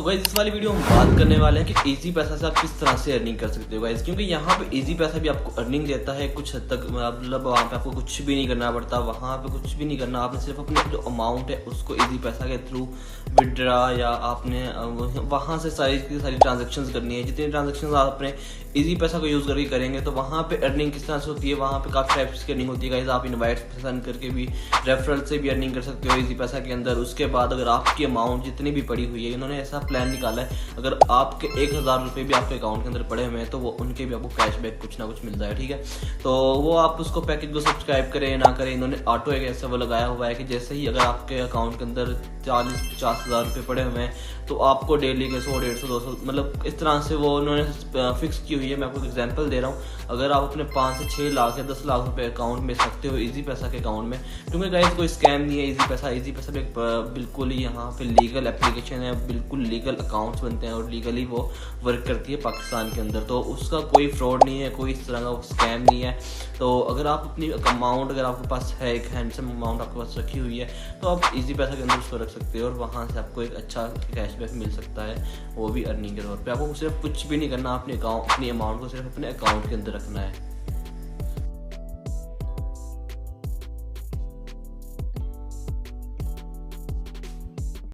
तो गाइस इस वाली वीडियो हम बात करने वाले हैं कि इजी पैसा से आप किस तरह से अर्निंग कर सकते हो गाइस, क्योंकि यहाँ पे इजी पैसा भी आपको अर्निंग देता है कुछ हद तक। मतलब वहाँ पे आपको कुछ भी नहीं करना पड़ता, वहाँ पे कुछ भी नहीं करना, आपने सिर्फ अपने जो अमाउंट है उसको इजी पैसा के थ्रू विड्रा या आपने वहाँ से सारी की सारी ट्रांजेक्शन्स करनी है। जितनी ट्रांजेक्शन्स आप अपने इजी पैसा को यूज़ करके करेंगे तो वहाँ पे अर्निंग किस तरह से होती है, वहाँ पे काफ़ी टाइप्स की अर्निंग होती है गाइस। आप इनवाइट सेंड करके भी, रेफरल से भी अर्निंग कर सकते हो इजी पैसा के अंदर। उसके बाद अगर आपकी अमाउंट जितनी भी पड़ी हुई है, इन्होंने ऐसा प्लान निकाला है अगर आपके 1000 रुपये भी आपके अकाउंट के अंदर पड़े हुए हैं तो वो उनके भी आपको कैशबैक कुछ ना कुछ मिलता है, ठीक है। तो वो आप उसको पैकेज को सब्सक्राइब करें ना करें, इन्होंने ऑटो एक ऐसा वो लगाया हुआ है कि जैसे ही अगर आपके अकाउंट के अंदर 40-50 हज़ार रुपये पड़े हुए हैं तो आपको डेली के 100, 150, 200 मतलब इस तरह से वो उन्होंने फिक्स की हुई है। मैं आपको एग्जांपल दे रहा हूँ, अगर आप अपने 5 से 6 लाख या 10 लाख रुपए अकाउंट में सकते हो इजी पैसा के अकाउंट में, क्योंकि गाइस कोई स्कैम नहीं है। इजी पैसा भी बिल्कुल ही यहाँ पे लीगल एप्लीकेशन है, बिल्कुल लीगल अकाउंट्स बनते हैं और लीगली वो वर्क करती है पाकिस्तान के अंदर। तो उसका कोई फ्रॉड नहीं है, कोई इस तरह का स्कैम नहीं है। तो अगर आप अपनी अमाउंट, अगर आपके पास है एक हैंडसम अमाउंट आपके पास रखी हुई है तो आप इजी पैसा के अंदर उसको रख सकते हो और वहाँ से आपको एक अच्छा कैशबैक मिल सकता है, वो भी अर्निंग के तौर पे। आपको सिर्फ कुछ भी नहीं करना, अपने अमाउंट को सिर्फ अपने अकाउंट के अंदर रखना है।